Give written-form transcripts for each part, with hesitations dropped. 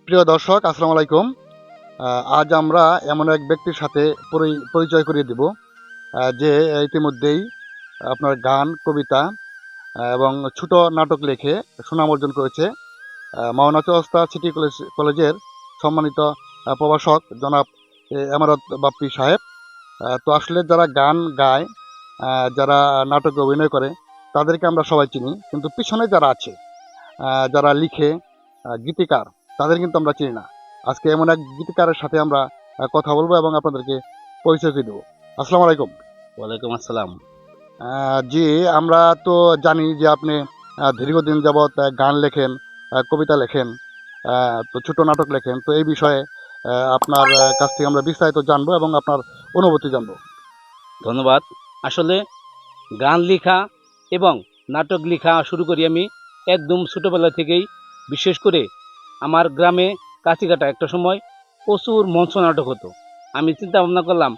প্রিয় দর্শক, আসসালামু আলাইকুম। আজ আমরা এমন এক ব্যক্তির সাথে পরিচয় করিয়ে দিব, যে ইতিমধ্যেই আপনার গান, কবিতা এবং ছোট নাটক লিখে সুনাম অর্জন করেছে। মাওনা চৌরাস্তা সিটি কলেজের সম্মানিত প্রভাষক জনাব এমারত বাপ্পি সাহেব। তো আসলে যারা গান গায়, যারা নাটকে অভিনয় করে, তাদেরকে আমরা সবাই চিনি, কিন্তু পিছনে যারা আছে, যারা লিখে, গীতিকার, তাদের কিন্তু আমরা চিনি না। আজকে এমন এক গীতিকারের সাথে আমরা কথা বলবো এবং আপনাদেরকে পরিচয় দিয়ে দেবো। আসসালামু আলাইকুম। ওয়ালাইকুম আসসালাম। জি, আমরা তো জানি যে আপনি দীর্ঘদিন যাবৎ গান লেখেন, কবিতা লেখেন, তো ছোট নাটক লেখেন। তো এই বিষয়ে আপনার কাছ থেকে আমরা বিস্তারিত জানবো এবং আপনার অনুভূতি জানবো। ধন্যবাদ। আসলে গান লেখা এবং নাটক লেখা শুরু করি আমি একদম ছোটোবেলা থেকেই। বিশেষ করে আমার গ্রামে কাছিকাটা একটা সময় প্রচুর মঞ্চ নাটক হতো। আমি চিন্তা ভাবনা করলাম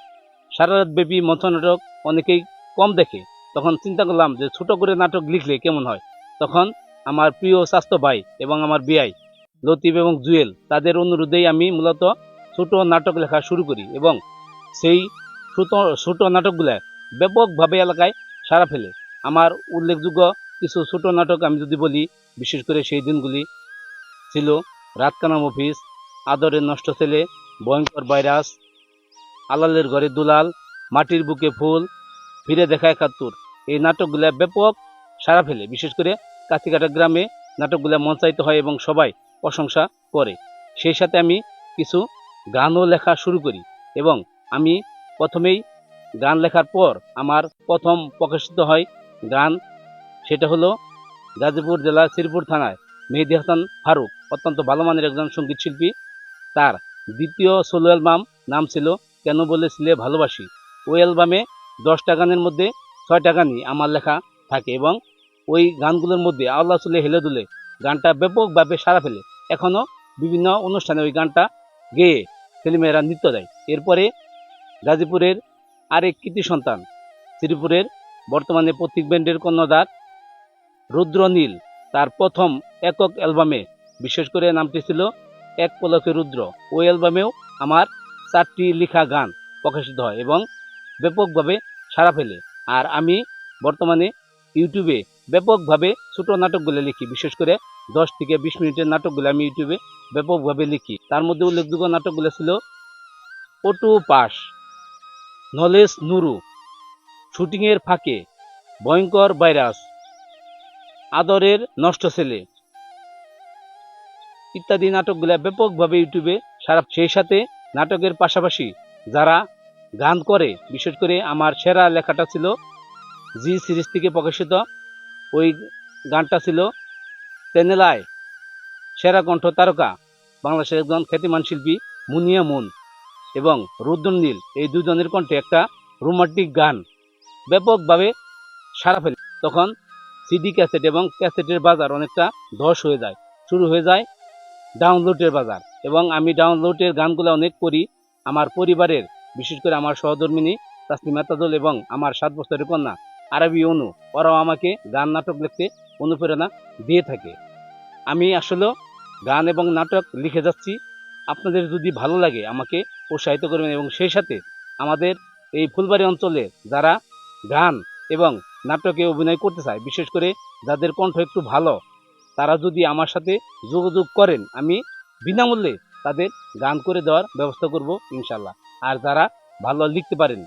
সারা রাতব্যাপী মঞ্চ নাটক অনেকেই কম দেখে। তখন চিন্তা করলাম যে ছোট করে নাটক লিখলে কেমন হয়। তখন আমার প্রিয় স্বাস্থ্য ভাই এবং আমার বিআই লতিফ এবং জুয়েল, তাদের অনুরোধেই আমি মূলত ছোট নাটক লেখা শুরু করি এবং সেই ছোট ছোট নাটকগুলা ব্যাপকভাবে এলাকায় সাড়া ফেলে। আমার উল্লেখযোগ্য কিছু ছোট নাটক আমি যদি বলি, বিশেষ করে সেই দিনগুলি ছিল রাতকানা অফিস, আদরের নষ্ট ছেলে, ভয়ঙ্কর ভাইরাস, আলালের ঘরে দুলাল, মাটির বুকে ফুল, ফিরে দেখা ৭১। এই নাটকগুলা ব্যাপক সাড়া ফেলে। বিশেষ করে কাছিকাটা গ্রামে নাটকগুলা মঞ্চায়িত হয় এবং সবাই প্রশংসা করে। সেই সাথে আমি কিছু গানও লেখা শুরু করি এবং আমি প্রথমেই গান লেখার পর আমার প্রথম প্রকাশিত হয় গান, সেটা হলো গাজীপুর জেলা শ্রীপুর থানায় মেহেদী হাসান ফারুক, অত্যন্ত ভালো মানের একজন সঙ্গীত শিল্পী। তার দ্বিতীয় সোলো অ্যালবাম নাম ছিল কেন বলেছিলে ভালোবাসি। ওই অ্যালবামে 10টা গানের মধ্যে 6টা গানই আমার লেখা থাকে এবং ওই গানগুলোর মধ্যে আল্লাহ চলে হেলে দুলে গানটা ব্যাপকভাবে সাড়া ফেলে। এখনও বিভিন্ন অনুষ্ঠানে ওই গানটা গেয়ে ছেলেমেয়েরা নৃত্য দেয়। এরপরে গাজীপুরের আরেক কৃতি সন্তান, শ্রীপুরের বর্তমানে প্রতীক ব্যান্ডের কর্ণধার রুদ্রনীল, তার প্রথম একক অ্যালবামে বিশেষ করে নামটি ছিল এক পলকে রুদ্র। ওই অ্যালবামেও আমার 4টি লেখা গান প্রকাশিত হয় এবং ব্যাপকভাবে সাড়া ফেলে। আর আমি বর্তমানে ইউটিউবে ব্যাপকভাবে ছোট নাটকগুলো লিখি। বিশেষ করে 10 থেকে 20 মিনিটের নাটকগুলো আমি ইউটিউবে ব্যাপকভাবে লিখি। তার মধ্যে উল্লেখযোগ্য নাটকগুলো ছিল পটু পাস, নলেজ নুরু, শুটিংয়ের ফাঁকে, ভয়ঙ্কর ভাইরাস, আদরের নষ্ট ছেলে ইত্যাদি নাটকগুলা ব্যাপকভাবে ইউটিউবে সারা। সেই সাথে নাটকের পাশাপাশি যারা গান করে, বিশেষ করে আমার সেরা লেখাটা ছিল জি সিরিজ থেকে প্রকাশিত। ওই গানটা ছিল তেনেলায় সেরা কণ্ঠ তারকা বাংলাদেশের একজন খ্যাতিমান শিল্পী মুনিয়া মুন এবং রুদ্রনীল, এই দুজনের কণ্ঠে একটা রোমান্টিক গান ব্যাপকভাবে সাড়া ফেলে। তখন সিডি ক্যাসেট এবং ক্যাসেটের বাজার অনেকটা ধস হয়ে যায়, শুরু হয়ে যায় ডাউনলোডের বাজার এবং আমি ডাউনলোডের গানগুলো অনেক করি। আমার পরিবারের, বিশেষ করে আমার সহধর্মিনী তাসলিমা তাজুল এবং আমার 7 বছরের কন্যা আরবি অনু, ওরাও আমাকে গান নাটক লিখতে অনুপ্রেরণা দিয়ে থাকে। আমি আসলে গান এবং নাটক লিখে যাচ্ছি। আপনাদের যদি ভালো লাগে আমাকে উৎসাহিত করবেন এবং সেই সাথে আমাদের এই ফুলবাড়ি অঞ্চলে যারা গান এবং নাটকে অভিনয় করতে চায়, বিশেষ করে যাদের কণ্ঠ একটু ভালো, তারা যদি আমার সাথে যোগাযোগ করেন, আমি বিনামূল্যে তাদের গান করে দেওয়ার ব্যবস্থা করব ইনশাল্লাহ। আর যারা ভালো লিখতে পারেন,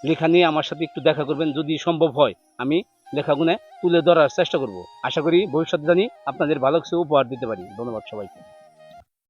লেখা নিয়ে আমার সাথে একটু দেখা করবেন। যদি সম্ভব হয় আমি লেখাগুলো তুলে ধরার চেষ্টা করব। আশা করি ভবিষ্যতে জানি আপনাদের ভালো কিছু উপহার দিতে পারি। ধন্যবাদ সবাইকে।